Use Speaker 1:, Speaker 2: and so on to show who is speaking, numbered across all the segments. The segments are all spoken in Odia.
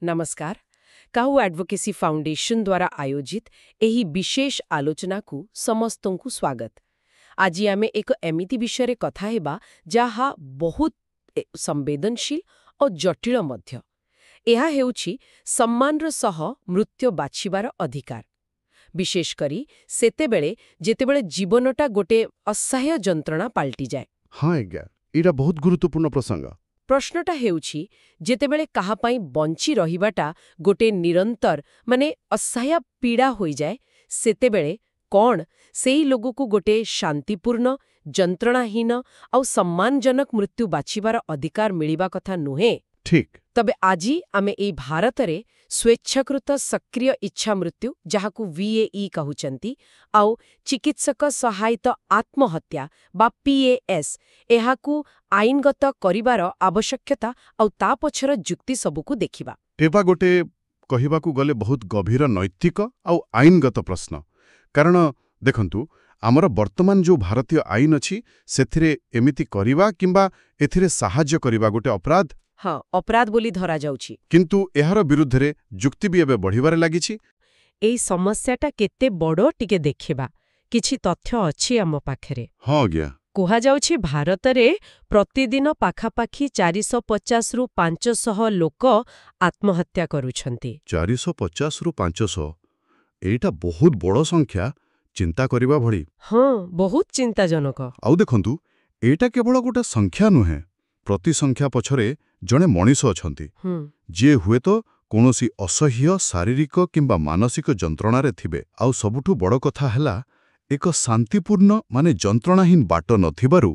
Speaker 1: नमस्कार। काहू एडवोकेसी फाउंडेशन द्वारा आयोजित एही विशेष आलोचनाकू समस्तंकु स्वागत। आज आमे एक एमिति विषय कथा हेबा जाहा बहुत संवेदनशील और जटिल मध्य। एहा हेउछि सम्मानर सह मृत्यु बाछिबार अधिकार। विशेष करी सेतेबेले जेतेबेले जीवनटा गोटे असह्य जंत्रणा पाल्टी जाए।
Speaker 2: हाँ आज्ञा, एटा बहुत गुरुत्वपूर्ण प्रसंग।
Speaker 1: प्रश्नटा हेउछि जेतेबेले काहा पई बंची रहिबाटा गोटे निरंतर माने असह्य पीड़ा होई जाए, सेतेबेले कौन सेई लोगों गोटे शांतिपूर्ण जंत्रणाहीन और सम्मानजनक मृत्यु बाछिबार अधिकार मिलिबा कथा नुहे।
Speaker 2: ठीक।
Speaker 1: तबे आजी आमे एई भारतरे स्वेच्छाकृत सक्रिय इच्छा मृत्यु जहाकू VAE कहउचंती आउ चिकित्सक सहायता आत्महत्या बा PAS एहाकू आईनगत करिबार आवश्यकता आउ ता पछर जुक्ति सबुकू देखिबा।
Speaker 2: एबा गोटे कहिबाकू गले बहुत गभीर नैतिक आउ आईनगत प्रश्न। कारण देखंतु आमर वर्तमान जो भारतीय आईन अछि सेथिरे एमिति करिबा किंबा एथिरे साहाय्य करिबा गोटे अपराध।
Speaker 1: हाँ, अपराध बोली धरा जाउछि।
Speaker 2: किंतु एहार विरुद्धरे जुक्ति भी एबे बढ़िबारे लागिछि।
Speaker 1: एई समस्याटा केते बड़ो टिके देखिबा। किछि तथ्य अछि आम पाखरे।
Speaker 2: हाँ आज्ञा।
Speaker 1: कुहा जाउछि भारतरे प्रतिदिन पाखापाखी 450 रु 500 लोक आत्महत्या करूछंती।
Speaker 2: 450 रु 500 एटा बहुत बड़ संख्या, चिंता करिबा भली।
Speaker 1: हाँ, बहुत चिंताजनक।
Speaker 2: आउ देखंतु एटा केवल गोटे संख्या नुहे, प्रति संख्या पछरे जणे मनीष अछंती जे हुए तो कोनोसी असह्य शारीरिक किंबा मानसिक जंत्रणारे थिबे। आउ सबुठु बड़ कथा हैला एक शांतिपूर्ण माने जंत्रणाहीन बाट नथिबारु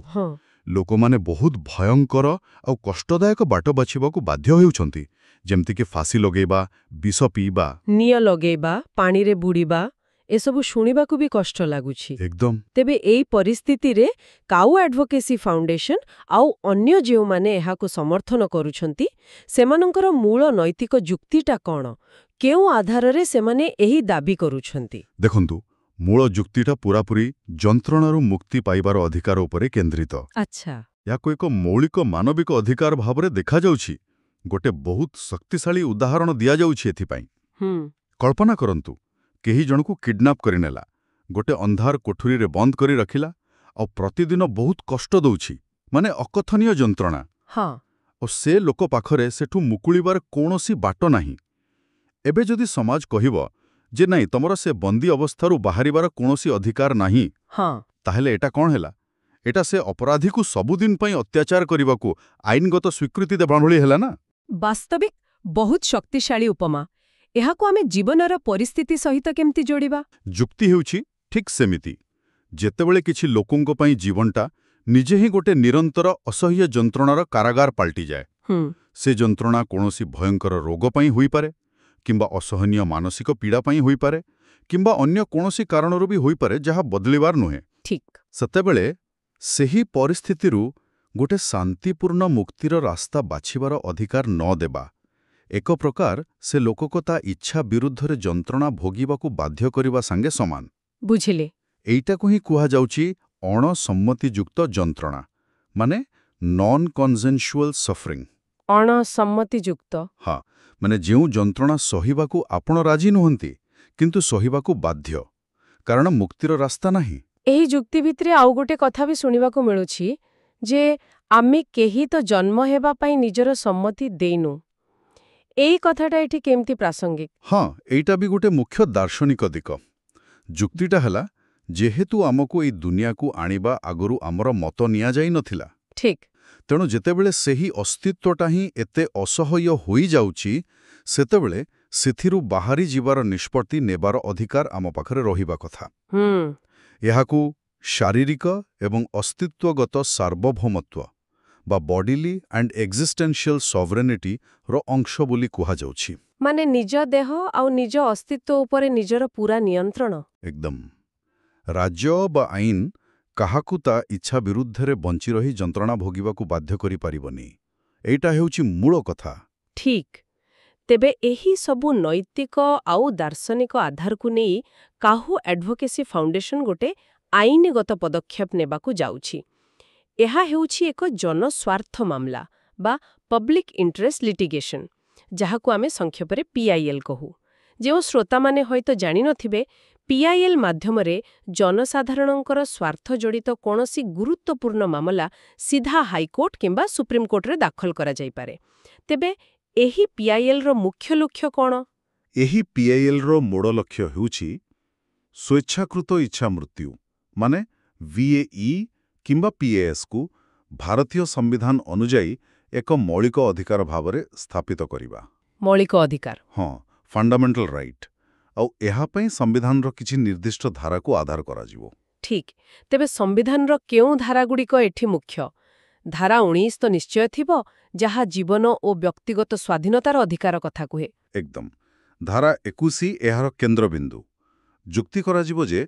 Speaker 2: लोकमाने बहुत भयंकर आउ कष्टदायक बाट बाछिबाकू बाध्य हेउछंती, जेमति कि फांसी लगेबा, विष पीबा,
Speaker 1: निय लगेबा, पानी रे बुड़ीबा, एसबु शुणिबाकू भी कष्ट लागुछि।
Speaker 2: एकदम।
Speaker 1: तेबे एई परिस्थिति रे काउ एडवोकेसी फाउंडेशन आउ अन्य जेउ माने एहाकू समर्थन करूछंती सेमानंकर मूल नैतिक जुक्तिटा कोन, केउ आधार रे सेमाने एही दाबी करूछंती।
Speaker 2: देखंतु मूल जुक्तिटा पूरापूरी जंत्रणारू मुक्ति पाइबार अधिकार उपरे केंद्रित।
Speaker 1: अच्छा।
Speaker 2: याको एक मौलिक मानविक अधिकार भावरे देखा जाउछि। गोटे बहुत शक्तिशाली उदाहरण दिया जाउछि एथिपाई। कल्पना करंतु केही जनकू किडनैप करिनेला, गोटे अंधार कोठरी रे बंद करी रखिला और प्रतिदिन बहुत कष्ट दउछि, माने अकथनीय जंत्रणा।
Speaker 1: हाँ।
Speaker 2: और से लोक पाखरे सेठू मुकुलिबार कोनोसी बाट नाही। एबे जदि समाज कहिबो जे नहीं तमरा से बंदी अवस्थारू बाहरिबार कोनोसी अधिकार नाही,
Speaker 1: हाँ,
Speaker 2: ताहेले एटा कोन हैला? एटा से अपराधी को सबुदिन पई अत्याचार करिबाकू आईनगत स्वीकृति देबा भली हैला ना।
Speaker 1: वास्तविक बहुत शक्तिशाली उपमा। एहाकू आमे जीवनर परिस्थिति सहित केमती जोड़िबा?
Speaker 2: जुक्ति हेउछि ठीक सेमिति। जेतेबेले किछि लोकंक पई जीवनटा निजे ही गोटे निरंतर असह्य जंत्रणार कारागार पाल्टी जाए। से जंत्रणा कोनोसी भयंकर रोग पई होई पारे, किंबा असहनीय मानसिक पीड़ा पई होई पारे, किंबा अन्य कोनोसी कारणरू भी होई पारे जहा बदलिबार नुहे।
Speaker 1: ठीक।
Speaker 2: सतेबेले सेही परिस्थितिरू गोटे शांतिपूर्ण मुक्तिर रास्ता बाछिबार अधिकार न देबा एक प्रकार से लोकको ता इच्छा विरुद्धरे जंत्रणा भोगिबाकू बाध्य करिबा संगे समान।
Speaker 1: बुझिले।
Speaker 2: एइटाकू ही कुहा जाउछि अणसम्मतियुक्त जंत्रणा, माने नॉन कन्सेंशुअल सफरिंग।
Speaker 1: अणसम्मतियुक्त?
Speaker 2: हाँ, माने जेउ जंत्रणा सहिबाकू आपण राजी नुहंती किंतु सहिबाकू बाध्य, कारण मुक्तिर रास्ता नाही।
Speaker 1: एही जुक्ति भितरे आउ गोटे कथा भी सुनिबाकू मिलुछि जे आमे केही तो जन्म हेबा पई निजर सम्मति देइनु। एई कथाटा एठी केमती प्रासंगिक?
Speaker 2: हाँ, एइटा भी गोटे मुख्य दार्शनिक दिक। जुक्तिटा हला जेहेतु आमको एई दुनियाकू आनिबा आगरू आमर मत निया जाई नथिला।
Speaker 1: ठीक।
Speaker 2: तेणु जेतेबेले सेही अस्तित्वटा ही एते असह्य होई जाउछि सेतेबेले सेथिरु बाहारी जीवार निष्पत्ति नेबार अधिकार आम पाखरे रहिबा कथा। एहाकू शारीरिक एवं अस्तित्वगत सार्वभौमत्व बा बॉडीली एंड एक्जिस्टेंशियल सॉवरेनिटी रो अंश बोली कुहा जाउछि।
Speaker 1: माने निज देह आउ निज अस्तित्व उपरे निजर पूरा नियंत्रण।
Speaker 2: एकदम। राज्य बा आईन काहाकू ता इच्छा विरुद्धरे बंची रही जंत्रणा भोगिबाकू बाध्य करि पारिबनी। एइटा हेउछि मूल कथा। ठीक।
Speaker 1: तेबे एही सबु नैतिक आउ दार्शनिक आधार को नेई काहू एडवोकेसी फाउंडेशन गोटे आईनगत पदक्षेप नेबाकू जाउछि। एहा हेउछि एक जनस्वार्थ मामला बा पब्लिक इंटरेस्ट लिटिगेशन, ଯାହାକୁ ଆମେ ସଂକ୍ଷେପରେ PIL କହୁ। ଯେଉଁ ଶ୍ରୋତାମାନେ ହୁଏତ ଜାଣିନଥିବେ, PIL ମାଧ୍ୟମରେ ଜନସାଧାରଣଙ୍କର ସ୍ୱାର୍ଥ ଜଡ଼ିତ କୌଣସି ଗୁରୁତ୍ୱପୂର୍ଣ୍ଣ ମାମଲା ସିଧା ହାଇକୋର୍ଟ କିମ୍ବା ସୁପ୍ରିମକୋର୍ଟରେ ଦାଖଲ କରାଯାଇପାରେ। ତେବେ ଏହି PILର ମୁଖ୍ୟ ଲକ୍ଷ୍ୟ କ'ଣ?
Speaker 2: ଏହି PILର ମୂଳ ଲକ୍ଷ୍ୟ ହେଉଛି ସ୍ୱେଚ୍ଛାକୃତ ଇଚ୍ଛା ମୃତ୍ୟୁ ମାନେ VAE କିମ୍ବା PASକୁ ଭାରତୀୟ ସମ୍ବିଧାନ ଅନୁଯାୟୀ ଏକ ମୌଳିକ ଅଧିକାର ଭାବରେ ସ୍ଥାପିତ କରିବା।
Speaker 1: ମୌଳିକ ଅଧିକାର?
Speaker 2: ହଁ, ଫଣ୍ଡାମେଣ୍ଟାଲ ରାଇଟ୍। ଆଉ ଏହା ପାଇଁ ସମ୍ବିଧାନର କିଛି ନିର୍ଦ୍ଦିଷ୍ଟ ଧାରାକୁ ଆଧାର କରାଯିବ।
Speaker 1: ଠିକ୍। ତେବେ ସମ୍ବିଧାନର କେଉଁ ଧାରାଗୁଡ଼ିକ ଏଠି ମୁଖ୍ୟ? ଧାରା 19 ତ ନିଶ୍ଚୟ ଥିବ, ଯାହା ଜୀବନ ଓ ବ୍ୟକ୍ତିଗତ ସ୍ୱାଧୀନତାର ଅଧିକାର କଥା କୁହେ।
Speaker 2: ଏକଦମ। ଧାରା 21 ଏହାର କେନ୍ଦ୍ରବିନ୍ଦୁ। ଯୁକ୍ତି କରାଯିବ ଯେ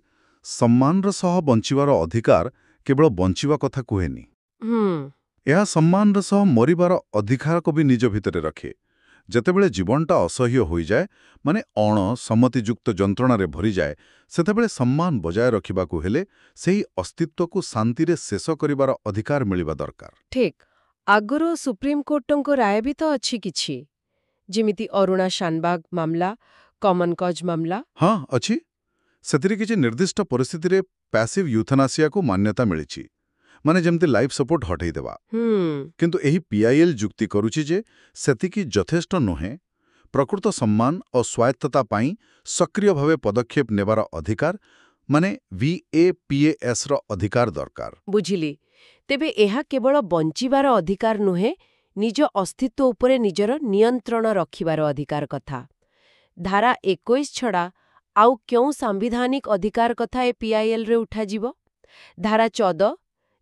Speaker 2: ସମ୍ମାନର ସହ ବଞ୍ଚିବାର ଅଧିକାର କେବଳ ବଞ୍ଚିବା କଥା କୁହେନି। ଏହା ସମ୍ମାନର ସହ ମରିବାର ଅଧିକାରକୁ ବି ନିଜ ଭିତରେ ରଖେ। ଯେତେବେଳେ ଜୀବନଟା ଅସହ୍ୟ ହୋଇଯାଏ, ମାନେ ଅଣ-ସମ୍ମତିଯୁକ୍ତ ଯନ୍ତ୍ରଣାରେ ଭରିଯାଏ, ସେତେବେଳେ ସମ୍ମାନ ବଜାୟ ରଖିବାକୁ ହେଲେ ସେହି ଅସ୍ତିତ୍ୱକୁ ଶାନ୍ତିରେ ଶେଷ କରିବାର ଅଧିକାର ମିଳିବା ଦରକାର।
Speaker 1: ଠିକ୍। ଆଗରୁ ସୁପ୍ରିମକୋର୍ଟଙ୍କ ରାୟ ବି ତ ଅଛି କିଛି, ଯେମିତି ଅରୁଣା ଶାନବାଗ ମାମଲା, କମନ କଜ୍ ମାମଲା।
Speaker 2: ହଁ, ଅଛି। ସେଥିରେ କିଛି ନିର୍ଦ୍ଦିଷ୍ଟ ପରିସ୍ଥିତିରେ ପ୍ୟାସିଭ୍ ୟୁଥନାସିଆକୁ ମାନ୍ୟତା ମିଳିଛି, ମାନେ ଯେମିତି ଲାଇଫ୍ ସପୋର୍ଟ ହଟେଇଦେବା। କିନ୍ତୁ ଏହି PIL ଯୁକ୍ତି କରୁଛି ଯେ ସେତିକି ଯଥେଷ୍ଟ ନୁହେଁ। ପ୍ରକୃତ ସମ୍ମାନ ଓ ସ୍ୱାୟତ୍ତତା ପାଇଁ ସକ୍ରିୟ ଭାବେ ପଦକ୍ଷେପ ନେବାର ଅଧିକାର, ମାନେ VAPASର ଅଧିକାର ଦରକାର।
Speaker 1: ବୁଝିଲି। ତେବେ ଏହା କେବଳ ବଞ୍ଚିବାର ଅଧିକାର ନୁହେଁ, ନିଜ ଅସ୍ତିତ୍ୱ ଉପରେ ନିଜର ନିୟନ୍ତ୍ରଣ ରଖିବାର ଅଧିକାର କଥା। ଧାରା 21 ଛଡ଼ା ଆଉ କେଉଁ ସାମ୍ବିଧାନିକ ଅଧିକାର କଥା ଏ PILରେ ଉଠାଯିବ? ଧାରା 14,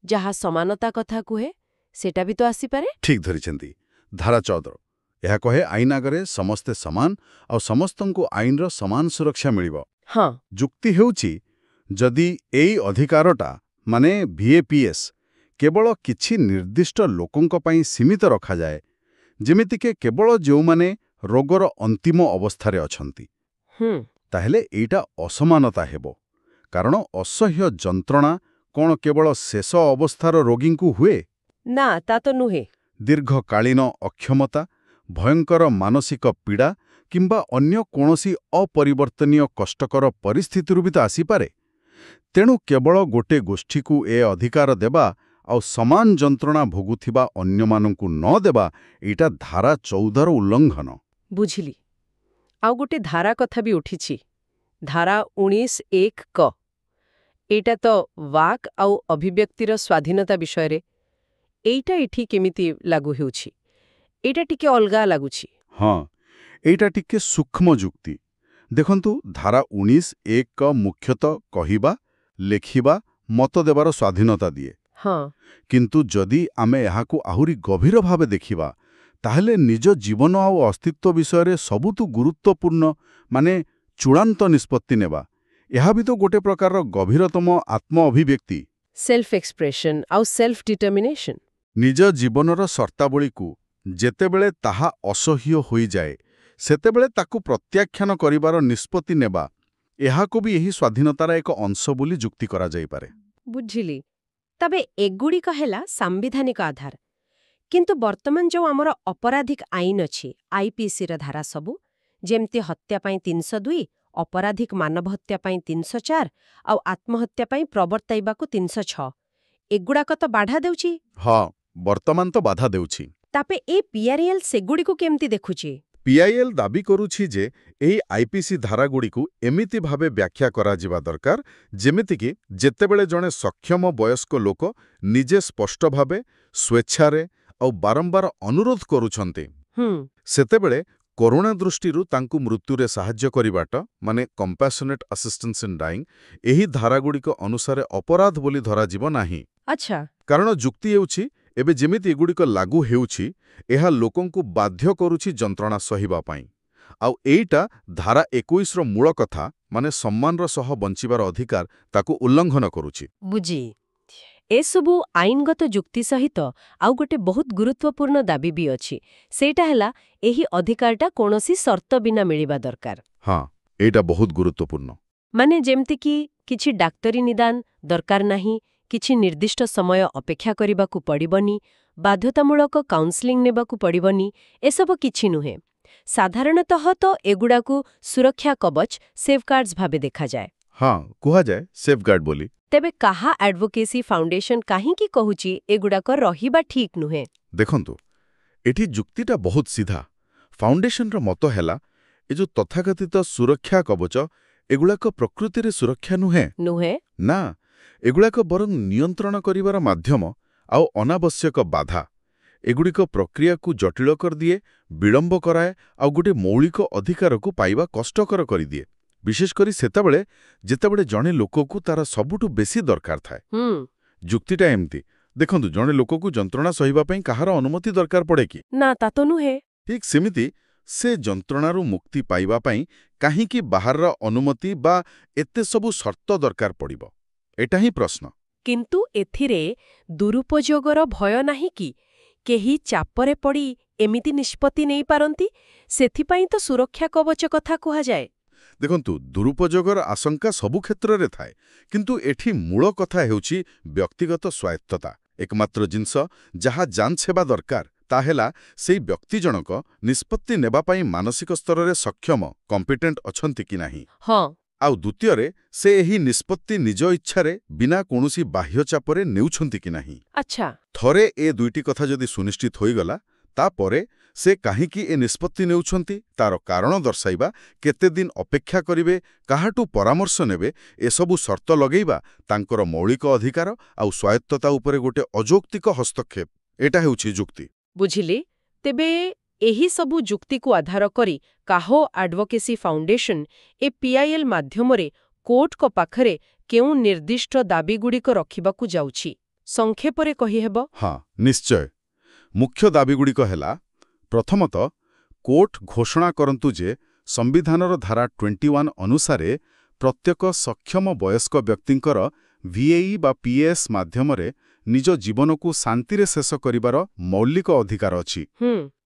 Speaker 1: ଯାହା ସମାନତା କଥା କୁହେ, ସେଟା ବି ତ ଆସିପାରେ?
Speaker 2: ଠିକ୍ ଧରିଛନ୍ତି। ଧାରା 14 ଏହା କହେ ଆଇନ ଆଗରେ ସମସ୍ତେ ସମାନ ଆଉ ସମସ୍ତଙ୍କୁ ଆଇନର ସମାନ ସୁରକ୍ଷା ମିଳିବ।
Speaker 1: ହଁ।
Speaker 2: ଯୁକ୍ତି ହେଉଛି ଯଦି ଏଇ ଅଧିକାରଟା ମାନେ VAPS କେବଳ କିଛି ନିର୍ଦ୍ଦିଷ୍ଟ ଲୋକଙ୍କ ପାଇଁ ସୀମିତ ରଖାଯାଏ, ଯେମିତିକି କେବଳ ଯେଉଁମାନେ ରୋଗର ଅନ୍ତିମ ଅବସ୍ଥାରେ ଅଛନ୍ତି, ତାହେଲେ ଏଇଟା ଅସମାନତା ହେବ। କାରଣ ଅସହ୍ୟ ଯନ୍ତ୍ରଣା କ'ଣ କେବଳ ଶେଷ ଅବସ୍ଥାର ରୋଗୀଙ୍କୁ ହୁଏ?
Speaker 1: ନା, ତା ତ ନୁହେଁ।
Speaker 2: ଦୀର୍ଘକାଳୀନ ଅକ୍ଷମତା, ଭୟଙ୍କର ମାନସିକ ପୀଡ଼ା କିମ୍ବା ଅନ୍ୟ କୌଣସି ଅପରିବର୍ତ୍ତନୀୟ କଷ୍ଟକର ପରିସ୍ଥିତିରୁ ବି ତ ଆସିପାରେ। ତେଣୁ କେବଳ ଗୋଟେ ଗୋଷ୍ଠୀକୁ ଏ ଅଧିକାର ଦେବା ଆଉ ସମାନ ଯନ୍ତ୍ରଣା ଭୋଗୁଥିବା ଅନ୍ୟମାନଙ୍କୁ ନ ଦେବା, ଏଇଟା ଧାରା 14ର ଉଲ୍ଲଂଘନ।
Speaker 1: ବୁଝିଲି। ଆଉ ଗୋଟେ ଧାରା କଥା ବି ଉଠିଛି, ଧାରା 19(1) କ। ଏଇଟା ତ ବାକ୍ ଆଉ ଅଭିବ୍ୟକ୍ତିର ସ୍ୱାଧୀନତା ବିଷୟରେ। ଏଇଟା ଏଠି କେମିତି ଲାଗୁ ହେଉଛି? ଏଇଟା ଟିକେ ଅଲଗା ଲାଗୁଛି।
Speaker 2: ହଁ, ଏଇଟା ଟିକେ ସୂକ୍ଷ୍ମ ଯୁକ୍ତି। ଦେଖନ୍ତୁ, ଧାରା 19(1) କ ମୁଖ୍ୟତଃ କହିବା, ଲେଖିବା, ମତ ଦେବାର ସ୍ୱାଧୀନତା ଦିଏ।
Speaker 1: ହଁ।
Speaker 2: କିନ୍ତୁ ଯଦି ଆମେ ଏହାକୁ ଆହୁରି ଗଭୀର ଭାବେ ଦେଖିବା, ତାହେଲେ ନିଜ ଜୀବନ ଆଉ ଅସ୍ତିତ୍ୱ ବିଷୟରେ ସବୁଠୁ ଗୁରୁତ୍ୱପୂର୍ଣ୍ଣ, ମାନେ ଚୂଡ଼ାନ୍ତ ନିଷ୍ପତ୍ତି ନେବା, ଏହା ବି ତ ଗୋଟେ ପ୍ରକାରର ଗଭୀରତମ ଆତ୍ମ ଅଭିବ୍ୟକ୍ତି।
Speaker 1: ସେଲ୍ଫ ଏକ୍ସପ୍ରେସନ୍ ଆଉ ସେଲ୍ଫ ଡିଟର୍ମିନେସନ୍।
Speaker 2: ନିଜ ଜୀବନର ସର୍ତ୍ତାବଳୀକୁ ଯେତେବେଳେ ତାହା ଅସହ୍ୟ ହୋଇଯାଏ, ସେତେବେଳେ ତାକୁ ପ୍ରତ୍ୟାଖ୍ୟାନ କରିବାର ନିଷ୍ପତ୍ତି ନେବା, ଏହାକୁ ବି ଏହି ସ୍ୱାଧୀନତାର ଏକ ଅଂଶ ବୋଲି ଯୁକ୍ତି କରାଯାଇପାରେ।
Speaker 1: ବୁଝିଲି। ତେବେ ଏଗୁଡ଼ିକ ହେଲା ସାମ୍ବିଧାନିକ ଆଧାର। କିନ୍ତୁ ବର୍ତ୍ତମାନ ଯେଉଁ ଆମର ଅପରାଧିକ ଆଇନ ଅଛି, IPCର ଧାରା ସବୁ, ଯେମିତି ହତ୍ୟା ପାଇଁ 302, ଅପରାଧିକ ମାନବ ହତ୍ୟା ପାଇଁ 304 ଆଉ ଆତ୍ମହତ୍ୟା ପାଇଁ ପ୍ରବର୍ତ୍ତାଇବାକୁ 306, ଏଗୁଡ଼ାକ ତ ବାଧା ଦେଉଛି।
Speaker 2: ହଁ, ବର୍ତ୍ତମାନ ତ ବାଧା ଦେଉଛି।
Speaker 1: ତାପରେ ଏ PIL ସେଗୁଡ଼ିକୁ କେମିତି ଦେଖୁଛି?
Speaker 2: PIL ଦାବି କରୁଛି ଯେ ଏହି IPC ଧାରାଗୁଡ଼ିକୁ ଏମିତି ଭାବେ ବ୍ୟାଖ୍ୟା କରାଯିବା ଦରକାର, ଯେମିତିକି ଯେତେବେଳେ ଜଣେ ସକ୍ଷମ ବୟସ୍କ ଲୋକ ନିଜେ ସ୍ପଷ୍ଟ ଭାବେ, ସ୍ୱେଚ୍ଛାରେ ଆଉ ବାରମ୍ବାର ଅନୁରୋଧ କରୁଛନ୍ତି, ସେତେବେଳେ କରୁଣା ଦୃଷ୍ଟିରୁ ତାଙ୍କୁ ମୃତ୍ୟୁରେ ସାହାଯ୍ୟ କରିବାଟା, ମାନେ କମ୍ପାସନେଟ୍ ଆସିଷ୍ଟାନ୍ସ ଇନ୍ ଡାଇଂ, ଏହି ଧାରାଗୁଡ଼ିକ ଅନୁସାରେ ଅପରାଧ ବୋଲି ଧରାଯିବ ନାହିଁ।
Speaker 1: ଆଚ୍ଛା।
Speaker 2: କାରଣ ଯୁକ୍ତି ହେଉଛି, ଏବେ ଯେମିତି ଏଗୁଡ଼ିକ ଲାଗୁ ହେଉଛି, ଏହା ଲୋକଙ୍କୁ ବାଧ୍ୟ କରୁଛି ଯନ୍ତ୍ରଣା ସହିବା ପାଇଁ। ଆଉ ଏଇଟା ଧାରା 21ର ମୂଳ କଥା, ମାନେ ସମ୍ମାନର ସହ ବଞ୍ଚିବାର ଅଧିକାର, ତାକୁ ଉଲ୍ଲଂଘନ କରୁଛି।
Speaker 1: ବୁଝି। ଏସବୁ ଆଇନଗତ ଯୁକ୍ତି ସହିତ ଆଉ ଗୋଟେ ବହୁତ ଗୁରୁତ୍ୱପୂର୍ଣ୍ଣ ଦାବି ବି ଅଛି। ସେଇଟା ହେଲା ଏହି ଅଧିକାରଟା କୌଣସି ସର୍ତ୍ତ ବିନା ମିଳିବା ଦରକାର।
Speaker 2: ହଁ, ଏଇଟା ବହୁତ ଗୁରୁତ୍ୱପୂର୍ଣ୍ଣ।
Speaker 1: ମାନେ ଯେମିତିକି କିଛି ଡାକ୍ତରୀ ନିଦାନ ଦରକାର ନାହିଁ, କିଛି ନିର୍ଦ୍ଦିଷ୍ଟ ସମୟ ଅପେକ୍ଷା କରିବାକୁ ପଡ଼ିବନି, ବାଧ୍ୟତାମୂଳକ କାଉନ୍ସେଲିଂ ନେବାକୁ ପଡ଼ିବନି, ଏସବୁ କିଛି ନୁହେଁ। ସାଧାରଣତଃ ତ ଏଗୁଡ଼ାକୁ ସୁରକ୍ଷା କବଚ ସେଫଗାର୍ଡସ୍ ଭାବେ ଦେଖାଯାଏ।
Speaker 2: ହଁ, କୁହାଯାଏ ସେଫଗାର୍ଡ ବୋଲି।
Speaker 1: ତେବେ କାହା ଆଡଭୋକେସି ଫାଉଣ୍ଡେସନ କାହିଁକି କହୁଛି ଏଗୁଡ଼ାକ ରହିବା ଠିକ୍ ନୁହେଁ?
Speaker 2: ଦେଖନ୍ତୁ, ଏଠି ଯୁକ୍ତିଟା ବହୁତ ସିଧା। ଫାଉଣ୍ଡେସନର ମତ ହେଲା, ଏ ଯୋଉ ତଥାକଥିତ ସୁରକ୍ଷା କବଚ, ଏଗୁଡ଼ାକ ପ୍ରକୃତିରେ ସୁରକ୍ଷା
Speaker 1: ନୁହେଁ?
Speaker 2: ନା, ଏଗୁଡ଼ାକ ବରଂ ନିୟନ୍ତ୍ରଣ କରିବାର ମାଧ୍ୟମ ଆଉ ଅନାବଶ୍ୟକ ବାଧା। ଏଗୁଡ଼ିକ ପ୍ରକ୍ରିୟାକୁ ଜଟିଳ କରିଦିଏ, ବିଳମ୍ବ କରାଏ ଆଉ ଗୋଟେ ମୌଳିକ ଅଧିକାରକୁ ପାଇବା କଷ୍ଟକର କରିଦିଏ। ବିଶେଷ କରି ସେତେବେଳେ ଯେତେବେଳେ ଜଣେ ଲୋକକୁ ତାର ସବୁଠୁ ବେଶୀ ଦରକାର ଥାଏ। ଯୁକ୍ତିଟା ଏମିତି, ଦେଖନ୍ତୁ, ଜଣେ ଲୋକକୁ ଯନ୍ତ୍ରଣା ସହିବା ପାଇଁ କାହାର ଅନୁମତି ଦରକାର ପଡ଼େ କି?
Speaker 1: ନା, ତା ତ ନୁହେଁ।
Speaker 2: ଠିକ୍ ସେମିତି ସେ ଯନ୍ତ୍ରଣାରୁ ମୁକ୍ତି ପାଇବା ପାଇଁ କାହିଁକି ବାହାରର ଅନୁମତି ବା ଏତେ ସବୁ ସର୍ତ୍ତ ଦରକାର ପଡ଼ିବ? ଏଟା ହିଁ ପ୍ରଶ୍ନ।
Speaker 1: କିନ୍ତୁ ଏଥିରେ ଦୁରୁପଯୋଗର ଭୟ ନାହିଁ କି? କେହି ଚାପରେ ପଡ଼ି ଏମିତି ନିଷ୍ପତ୍ତି ନେଇପାରନ୍ତି? ସେଥିପାଇଁ ତ ସୁରକ୍ଷା କବଚ କଥା କୁହାଯାଏ।
Speaker 2: ଦେଖନ୍ତୁ, ଦୁରୁପଯୋଗର ଆଶଙ୍କା ସବୁ କ୍ଷେତ୍ରରେ ଥାଏ, କିନ୍ତୁ ଏଠି ମୂଳ କଥା ହେଉଛି ବ୍ୟକ୍ତିଗତ ସ୍ୱାୟତ୍ତତା। ଏକମାତ୍ର ଜିନିଷ ଯାହା ଯାଞ୍ଚ ହେବା ଦରକାର ତାହେଲା ସେଇ ବ୍ୟକ୍ତି ଜଣକ ନିଷ୍ପତ୍ତି ନେବା ପାଇଁ ମାନସିକ ସ୍ତରରେ ସକ୍ଷମ, କମ୍ପିଟେଣ୍ଟ ଅଛନ୍ତି କି ନାହିଁ।
Speaker 1: ହଁ।
Speaker 2: ଆଉ ଦ୍ୱିତୀୟରେ, ସେ ଏହି ନିଷ୍ପତ୍ତି ନିଜ ଇଚ୍ଛାରେ ବିନା କୌଣସି ବାହ୍ୟ ଚାପରେ ନେଉଛନ୍ତି କି ନାହିଁ।
Speaker 1: ଆଚ୍ଛା।
Speaker 2: ଥରେ ଏ ଦୁଇଟି କଥା ଯଦି ସୁନିଶ୍ଚିତ ହୋଇଗଲା, ତାପରେ ସେ କାହିଁକି ଏ ନିଷ୍ପତ୍ତି ନେଉଛନ୍ତି, ତାର କାରଣ ଦର୍ଶାଇବା, କେତେ ଦିନ ଅପେକ୍ଷା କରିବେ, କାହାଠୁ ପରାମର୍ଶ ନେବେ, ଏସବୁ ସର୍ତ୍ତ ଲଗେଇବା ତାଙ୍କର ମୌଳିକ ଅଧିକାର ଆଉ ସ୍ୱାୟତ୍ତତା ଉପରେ ଗୋଟେ ଅଯୌକ୍ତିକ ହସ୍ତକ୍ଷେପ। ଏଟା ହେଉଛି ଯୁକ୍ତି।
Speaker 1: ବୁଝିଲି। ତେବେ ଏହି ସବୁ ଯୁକ୍ତିକୁ ଆଧାର କରି କାହୋ ଆଡଭୋକେସି ଫାଉଣ୍ଡେସନ ଏ ପିଆଇଏଲ୍ ମାଧ୍ୟମରେ କୋର୍ଟଙ୍କ ପାଖରେ କେଉଁ ନିର୍ଦ୍ଦିଷ୍ଟ ଦାବିଗୁଡ଼ିକ ରଖିବାକୁ ଯାଉଛି, ସଂକ୍ଷେପରେ କହିହେବ?
Speaker 2: ହଁ, ନିଶ୍ଚୟ। ମୁଖ୍ୟ ଦାବିଗୁଡ଼ିକ ହେଲା, ପ୍ରଥମତଃ, କୋର୍ଟ ଘୋଷଣା କରନ୍ତୁ ଯେ ସମ୍ବିଧାନର ଧାରା 21 ଅନୁସାରେ ପ୍ରତ୍ୟେକ ସକ୍ଷମ ବୟସ୍କ ବ୍ୟକ୍ତିଙ୍କର ଭିଏଇ ବା ପିଏସ୍ ମାଧ୍ୟମରେ ନିଜ ଜୀବନକୁ ଶାନ୍ତିରେ ଶେଷ କରିବାର ମୌଳିକ ଅଧିକାର ଅଛି।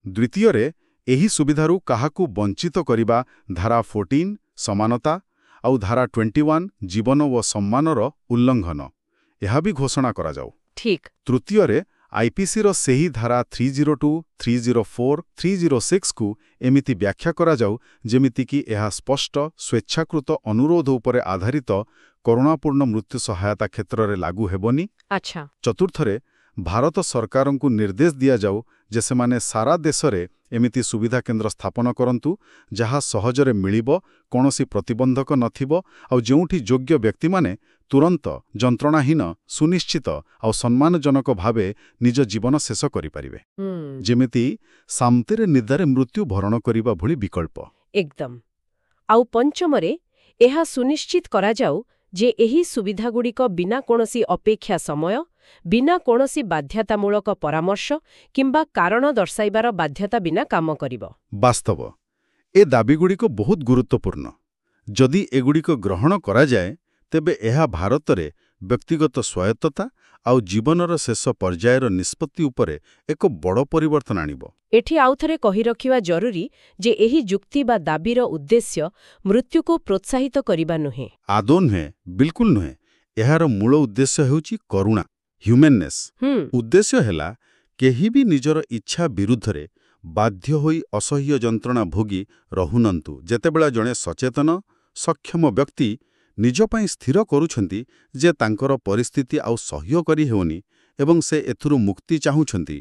Speaker 2: ଦ୍ୱିତୀୟରେ, ଏହି ସୁବିଧାରୁ କାହାକୁ ବଞ୍ଚିତ କରିବା ଧାରା 14 ସମାନତା ଆଉ ଧାରା 21 ଜୀବନ ଓ ସମ୍ମାନର ଉଲ୍ଲଂଘନ, ଏହା ବି ଘୋଷଣା କରାଯାଉ।
Speaker 1: ଠିକ୍।
Speaker 2: ତୃତୀୟରେ, ଆଇପିସିର ସେହି ଧାରା 302, 304, 306କୁ ଏମିତି ବ୍ୟାଖ୍ୟା କରାଯାଉ ଯେମିତିକି ଏହା ସ୍ପଷ୍ଟ, ସ୍ୱେଚ୍ଛାକୃତ ଅନୁରୋଧ ଉପରେ ଆଧାରିତ କରୁଣାପୂର୍ଣ୍ଣ ମୃତ୍ୟୁ ସହାୟତା କ୍ଷେତ୍ରରେ ଲାଗୁ ହେବନି।
Speaker 1: ଆଚ୍ଛା।
Speaker 2: ଚତୁର୍ଥରେ, ଭାରତ ସରକାରଙ୍କୁ ନିର୍ଦ୍ଦେଶ ଦିଆଯାଉ ଯେ ସେମାନେ ସାରା ଦେଶରେ ଏମିତି ସୁବିଧା କେନ୍ଦ୍ର ସ୍ଥାପନ କରନ୍ତୁ, ଯାହା ସହଜରେ ମିଳିବ, କୌଣସି ପ୍ରତିବନ୍ଧକ ନଥିବ ଆଉ ଯେଉଁଠି ଯୋଗ୍ୟ ବ୍ୟକ୍ତିମାନେ ତୁରନ୍ତ, ଯନ୍ତ୍ରଣାହୀନ, ସୁନିଶ୍ଚିତ ଆଉ ସମ୍ମାନଜନକ ଭାବେ ନିଜ ଜୀବନ ଶେଷ କରିପାରିବେ। ଯେମିତି ଶାନ୍ତିରେ ନିଦାରେ ମୃତ୍ୟୁ ଭରଣ କରିବା ଭଳି ବିକଳ୍ପ।
Speaker 1: ଏକଦମ। ଆଉ ପଞ୍ଚମରେ, ଏହା ସୁନିଶ୍ଚିତ କରାଯାଉ ଯେ ଏହି ସୁବିଧାଗୁଡ଼ିକ ବିନା କୌଣସି ଅପେକ୍ଷା ସମୟ, ବିନା କୌଣସି ବାଧ୍ୟତାମୂଳକ ପରାମର୍ଶ କିମ୍ବା କାରଣ ଦର୍ଶାଇବାର ବାଧ୍ୟତା ବିନା କାମ କରିବ।
Speaker 2: ବାସ୍ତବ, ଏ ଦାବିଗୁଡ଼ିକ ବହୁତ ଗୁରୁତ୍ୱପୂର୍ଣ୍ଣ। ଯଦି ଏଗୁଡ଼ିକ ଗ୍ରହଣ କରାଯାଏ, ତେବେ ଏହା ଭାରତରେ ବ୍ୟକ୍ତିଗତ ସ୍ୱାୟତ୍ତତା ଆଉ ଜୀବନର ଶେଷ ପର୍ଯ୍ୟାୟର ନିଷ୍ପତ୍ତି ଉପରେ ଏକ ବଡ଼ ପରିବର୍ତ୍ତନ ଆଣିବ।
Speaker 1: ଏଠି ଆଉଥରେ କହି ରଖିବା ଜରୁରୀ ଯେ ଏହି ଯୁକ୍ତି ବା ଦାବିର ଉଦ୍ଦେଶ୍ୟ ମୃତ୍ୟୁକୁ ପ୍ରୋତ୍ସାହିତ କରିବା ନୁହେଁ।
Speaker 2: ଆଦୌ ନୁହେଁ, ବିଲକୁଲ ନୁହେଁ। ଏହାର ମୂଳ ଉଦ୍ଦେଶ୍ୟ ହେଉଛି କରୁଣା, ହ୍ୟୁମ୍ୟାନନେସ୍। ଉଦ୍ଦେଶ୍ୟ ହେଲା, କେହି ବି ନିଜର ଇଚ୍ଛା ବିରୁଦ୍ଧରେ ବାଧ୍ୟ ହୋଇ ଅସହ୍ୟ ଯନ୍ତ୍ରଣା ଭୋଗି ରହୁନନ୍ତୁ। ଯେତେବେଳେ ଜଣେ ସଚେତନ, ସକ୍ଷମ ବ୍ୟକ୍ତି ନିଜ ପାଇଁ ସ୍ଥିର କରୁଛନ୍ତି ଯେ ତାଙ୍କର ପରିସ୍ଥିତି ଆଉ ସହ୍ୟ କରି ହେଉନି ଏବଂ ସେ ଏଥିରୁ ମୁକ୍ତି ଚାହୁଁଛନ୍ତି,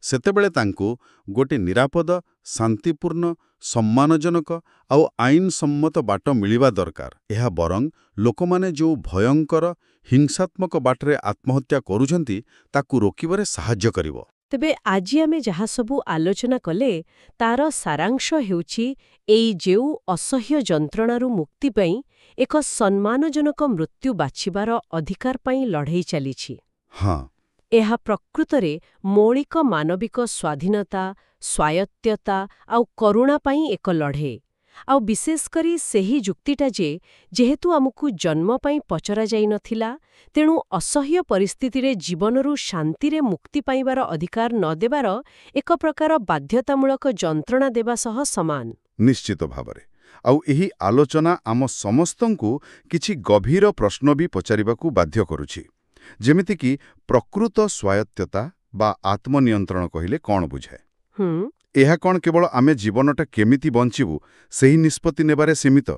Speaker 2: ସେତେବେଳେ ତାଙ୍କୁ ଗୋଟେ ନିରାପଦ, ଶାନ୍ତିପୂର୍ଣ୍ଣ, ସମ୍ମାନଜନକ ଆଉ ଆଇନସମ୍ମତ ବାଟ ମିଳିବା ଦରକାର। ଏହା ବରଂ ଲୋକମାନେ ଯେଉଁ ଭୟଙ୍କର, ହିଂସାତ୍ମକ ବାଟରେ ଆତ୍ମହତ୍ୟା କରୁଛନ୍ତି ତାକୁ ରୋକିବାରେ ସାହାଯ୍ୟ କରିବ।
Speaker 1: ତେବେ ଆଜି ଆମେ ଯାହା ସବୁ ଆଲୋଚନା କଲେ, ତାର ସାରାଂଶ ହେଉଛି ଏଇ ଯେଉଁ ଅସହ୍ୟ ଯନ୍ତ୍ରଣାରୁ ମୁକ୍ତି ପାଇଁ ଏକ ସମ୍ମାନଜନକ ମୃତ୍ୟୁ ବାଛିବାର ଅଧିକାର ପାଇଁ ଲଢ଼େଇ ଚାଲିଛି।
Speaker 2: ହଁ।
Speaker 1: ଏହା ପ୍ରକୃତରେ ମୌଳିକ ମାନବିକ ସ୍ୱାଧୀନତା, ସ୍ୱାୟତ୍ତତା ଆଉ କରୁଣା ପାଇଁ ଏକ ଲଢ଼େଇ। ଆଉ ବିଶେଷ କରି ସେହି ଯୁକ୍ତିଟା ଯେ ଯେହେତୁ ଆମକୁ ଜନ୍ମ ପାଇଁ ପଚରାଯାଇନଥିଲା, ତେଣୁ ଅସହ୍ୟ ପରିସ୍ଥିତିରେ ଜୀବନରୁ ଶାନ୍ତିରେ ମୁକ୍ତି ପାଇବାର ଅଧିକାର ନ ଦେବାର ଏକ ପ୍ରକାର ବାଧ୍ୟତାମୂଳକ ଯନ୍ତ୍ରଣା ଦେବା ସହ ସମାନ।
Speaker 2: ନିଶ୍ଚିତ ଭାବରେ। ଆଉ ଏହି ଆଲୋଚନା ଆମ ସମସ୍ତଙ୍କୁ କିଛି ଗଭୀର ପ୍ରଶ୍ନ ବି ପଚାରିବାକୁ ବାଧ୍ୟ କରୁଛି। ଯେମିତିକି ପ୍ରକୃତ ସ୍ୱାୟତ୍ତତା ବା ଆତ୍ମନିୟନ୍ତ୍ରଣ କହିଲେ କ'ଣ ବୁଝାଏ? ଏହା କ'ଣ କେବଳ ଆମେ ଜୀବନଟା କେମିତି ବଞ୍ଚିବୁ ସେହି ନିଷ୍ପତ୍ତି ନେବାରେ ସୀମିତ,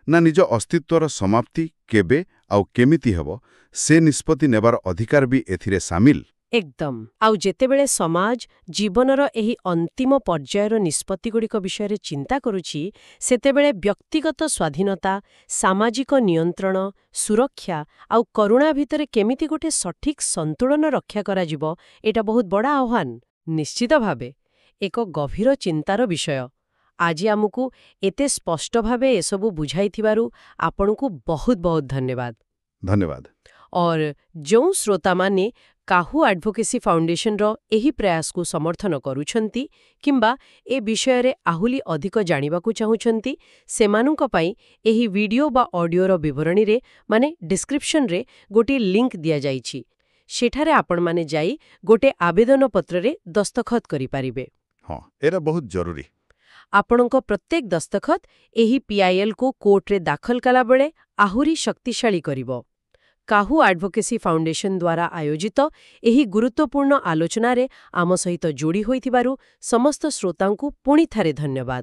Speaker 2: ନା ନିଜ ଅସ୍ତିତ୍ୱର ସମାପ୍ତି କେବେ ଆଉ କେମିତି ହେବ ସେ ନିଷ୍ପତ୍ତି ନେବାର ଅଧିକାର ବି ଏଥିରେ ସାମିଲ?
Speaker 1: ଏକଦମ। ଆଉ ଯେତେବେଳେ ସମାଜ ଜୀବନର ଏହି ଅନ୍ତିମ ପର୍ଯ୍ୟାୟର ନିଷ୍ପତ୍ତିଗୁଡ଼ିକ ବିଷୟରେ ଚିନ୍ତା କରୁଛି, ସେତେବେଳେ ବ୍ୟକ୍ତିଗତ ସ୍ୱାଧୀନତା, ସାମାଜିକ ନିୟନ୍ତ୍ରଣ, ସୁରକ୍ଷା ଆଉ କରୁଣା ଭିତରେ କେମିତି ଗୋଟେ ସଠିକ୍ ସନ୍ତୁଳନ ରକ୍ଷା କରାଯିବ, ଏଇଟା ବହୁତ ବଡ଼ ଆହ୍ୱାନ। ନିଶ୍ଚିତ ଭାବେ ଏକ ଗଭୀର ଚିନ୍ତାର ବିଷୟ। ଆଜି ଆମକୁ ଏତେ ସ୍ପଷ୍ଟ ଭାବେ ଏସବୁ ବୁଝାଇଥିବାରୁ ଆପଣଙ୍କୁ ବହୁତ ବହୁତ ଧନ୍ୟବାଦ।
Speaker 2: ଧନ୍ୟବାଦ।
Speaker 1: और ଯେଉଁ ଶ୍ରୋତାମାନେ କାହୁ ଆଡଭୋକେସି ଫାଉଣ୍ଡେସନର ଏହି ପ୍ରୟାସକୁ ସମର୍ଥନ କରୁଛନ୍ତି କିମ୍ବା ଏ ବିଷୟରେ ଆହୁରି ଅଧିକ ଜାଣିବାକୁ ଚାହୁଁଛନ୍ତି, ସେମାନଙ୍କ ପାଇଁ ଏହି ଭିଡିଓ ବା ଅଡିଓର ବିବରଣୀରେ ମାନେ ଡିସ୍କ୍ରିପ୍ସନରେ ଗୋଟିଏ ଲିଙ୍କ ଦିଆଯାଇଛି। ସେଠାରେ ଆପଣମାନେ ଯାଇ ଗୋଟେ ଆବେଦନ ପତ୍ରରେ ଦସ୍ତଖତ କରିପାରିବେ।
Speaker 2: ହଁ, ଏରା ବହୁତ ଜରୁରୀ।
Speaker 1: ଆପଣଙ୍କ ପ୍ରତ୍ୟେକ ଦସ୍ତଖତ ଏହି PILକୁ କୋର୍ଟରେ ଦାଖଲ କଲାବେଳେ ଆହୁରି ଶକ୍ତିଶାଳୀ କରିବ। କାହୁ ଆଡଭୋକେସି ଫାଉଣ୍ଡେସନ ଦ୍ୱାରା ଆୟୋଜିତ ଏହି ଗୁରୁତ୍ୱପୂର୍ଣ୍ଣ ଆଲୋଚନାରେ ଆମ ସହିତ ଯୋଡ଼ି ହୋଇଥିବାରୁ ସମସ୍ତ ଶ୍ରୋତାଙ୍କୁ ପୁଣି ଥରେ ଧନ୍ୟବାଦ।